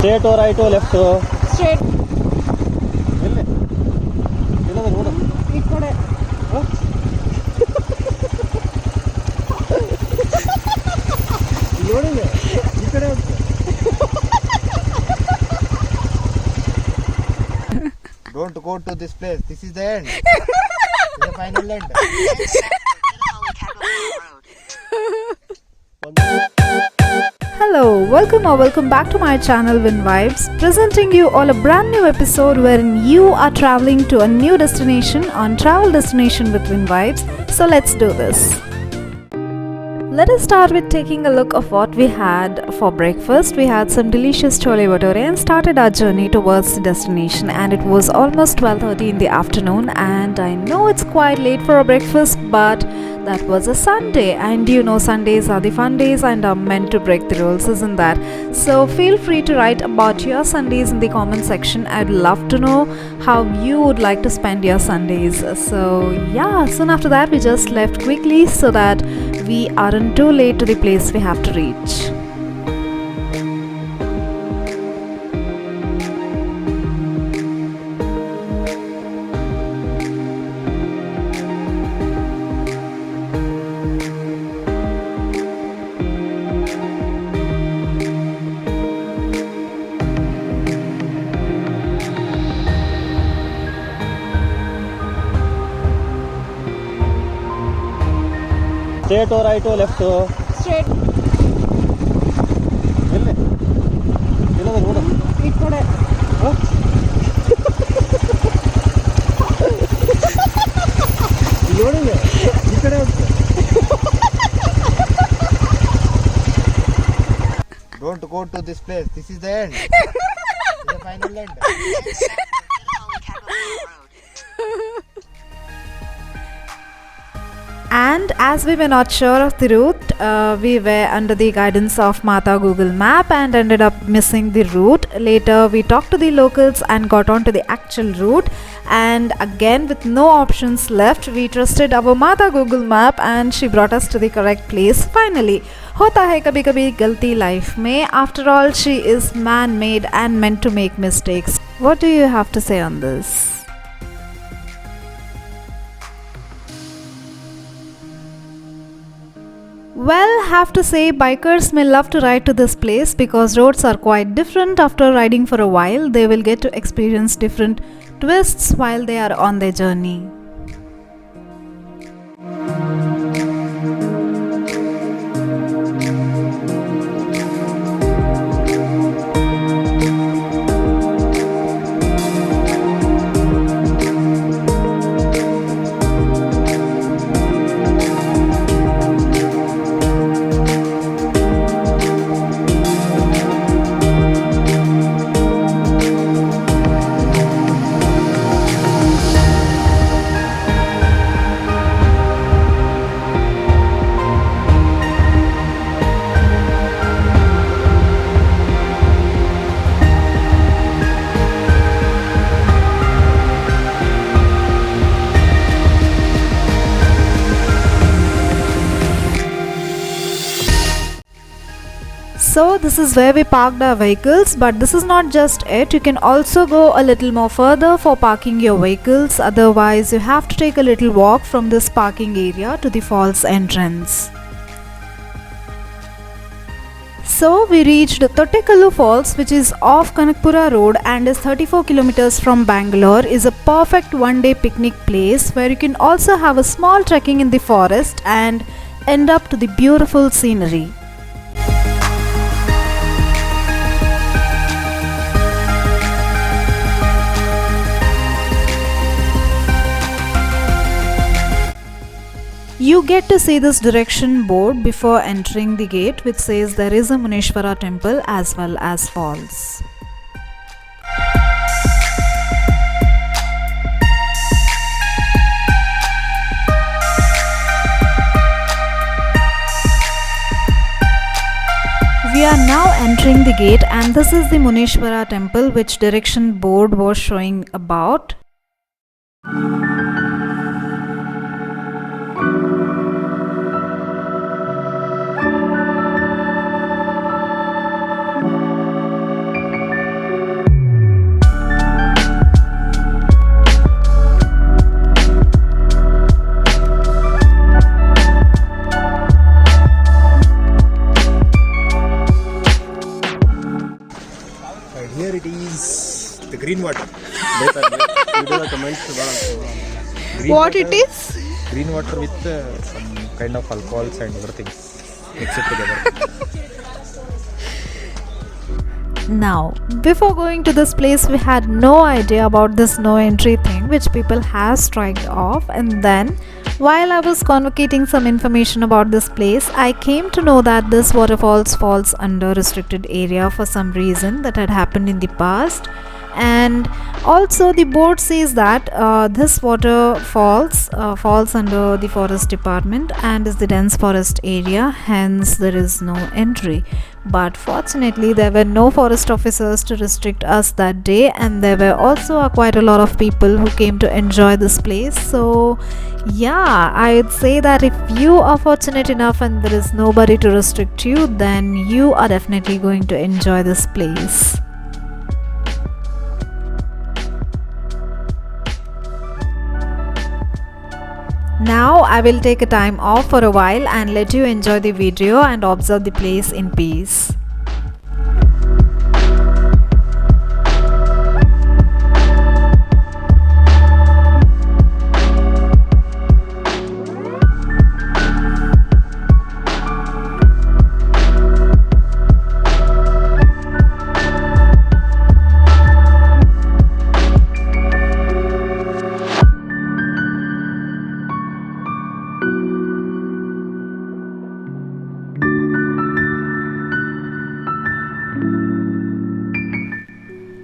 Straight or right or left? Straight. ಎಲ್ಲಿ ಇಲ್ಲದ ನೋಡು ಈ ಕಡೆ. ನೋಡಿಲ್ಲ ಈ ಕಡೆ ಹೋಗ್ತದೆ. Don't go to this place. This is the end. This is the final end. Hello, welcome back to my channel Vinnvibes, presenting you all a brand new episode wherein you are traveling to a new destination on Travel Destination with Vinnvibes. So let's do this. Let us start with taking a look of what we had for breakfast. We had some delicious chole bhature and started our journey towards the destination, and it was almost 12:30 in the afternoon, and I know it's quite late for a breakfast, but that was a Sunday, and you know Sundays are the fun days and are meant to break the rules, isn't that? So feel free to write about your Sundays in the comment section. I'd love to know how you would like to spend your Sundays. So yeah, soon after that we just left quickly so that we aren't too late to the place we have to reach. Straight or right or left? Straight. ಎಲ್ಲಿ ಇಲ್ಲದ ನೋಡು ಈ ಕಡೆ. ನೋಡಿಲ್ಲ ಈ ಕಡೆ ಹೋಗ್ತದೆ. Don't go to this place. This is the end. This is the final end. And as we were not sure of the route, we were under the guidance of Mata Google Map and ended up missing the route. Later we talked to the locals and got on to the actual route, and again with no options left, we trusted our Mata Google Map and she brought us to the correct place finally. Hota hai kabhi kabhi galti life mein. After all, she is man-made and meant to make mistakes. What do you have to say on this? Well, have to say bikers may love to ride to this place because roads are quite different. After riding for a while, they will get to experience different twists while they are on their journey. So this is where we parked our vehicles, but this is not just it. You can also go a little more further for parking your vehicles. Otherwise, you have to take a little walk from this parking area to the falls entrance. So we reached THOTTIKALLU Falls, which is off Kanakpura Road and is 34 kilometers from Bangalore. Is a perfect one-day picnic place where you can also have a small trekking in the forest and end up to the beautiful scenery. You get to see this direction board before entering the gate, which says there is a Muneshwara temple as well as falls. We are now entering the gate, and this is the Muneshwara temple which direction board was showing about. And here it is, the green water. What it is? Green water with some kind of alcohols and other things mixed together. Now, before going to this place, we had no idea about this no entry thing which people have striked off, and then while I was convocating some information about this place, I came to know that this waterfalls falls under restricted area for some reason that had happened in the past. And also the board says that this waterfalls falls under the forest department and is the dense forest area, hence there is no entry. But fortunately there were no forest officers to restrict us that day, and there were also quite a lot of people who came to enjoy this place. So yeah, I'd say that if you are fortunate enough and there is nobody to restrict you, then you are definitely going to enjoy this place. Now I will take a time off for a while and let you enjoy the video and observe the place in peace.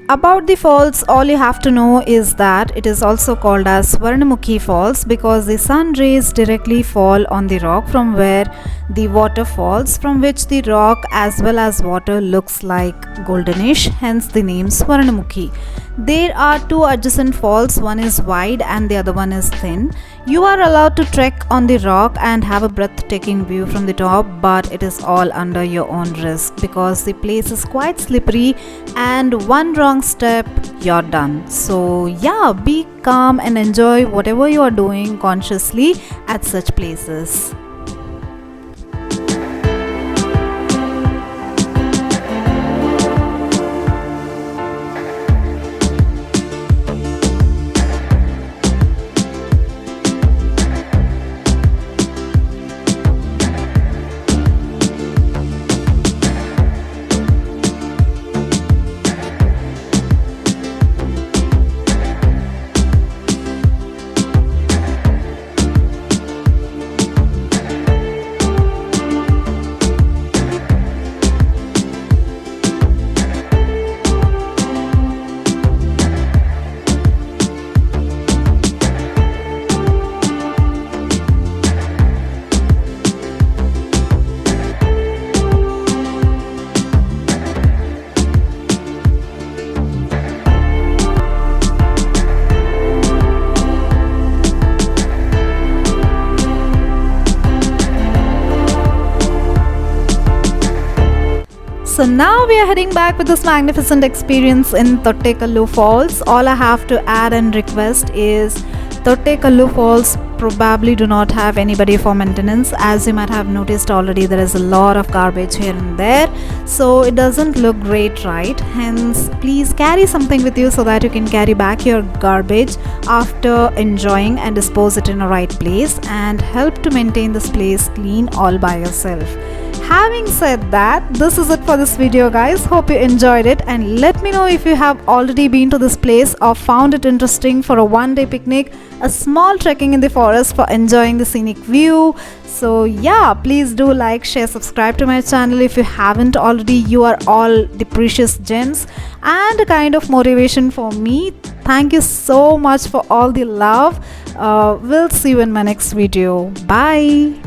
About the falls, all you have to know is that it is also called as Swarna Falls because the sun rays directly fall on the rock from where the water falls, from which the rock as well as water looks like goldenish, hence the name Swarna. There are two adjacent falls, one is wide and the other one is thin. You are allowed to trek on the rock and have a breathtaking view from the top, but it is all under your own risk because the place is quite slippery and one wrong step you're done. So yeah, be calm and enjoy whatever you are doing consciously at such places. So now we are heading back with this magnificent experience in THOTTIKALLU Falls. All I have to add and request is THOTTIKALLU Falls probably do not have anybody for maintenance. As you might have noticed already, there is a lot of garbage here and there, so it doesn't look great, right? Hence please carry something with you so that you can carry back your garbage after enjoying and dispose it in a right place, and help to maintain this place clean all by yourself. Having said that, this is it for this video, guys. Hope you enjoyed it, and let me know if you have already been to this place or found it interesting for a one-day picnic, a small trekking in the forest for enjoying the scenic view. So yeah, please do like, share, subscribe to my channel if you haven't already. You are all the precious gems and a kind of motivation for me. Thank you so much for all the love. We'll see you in my next video. Bye.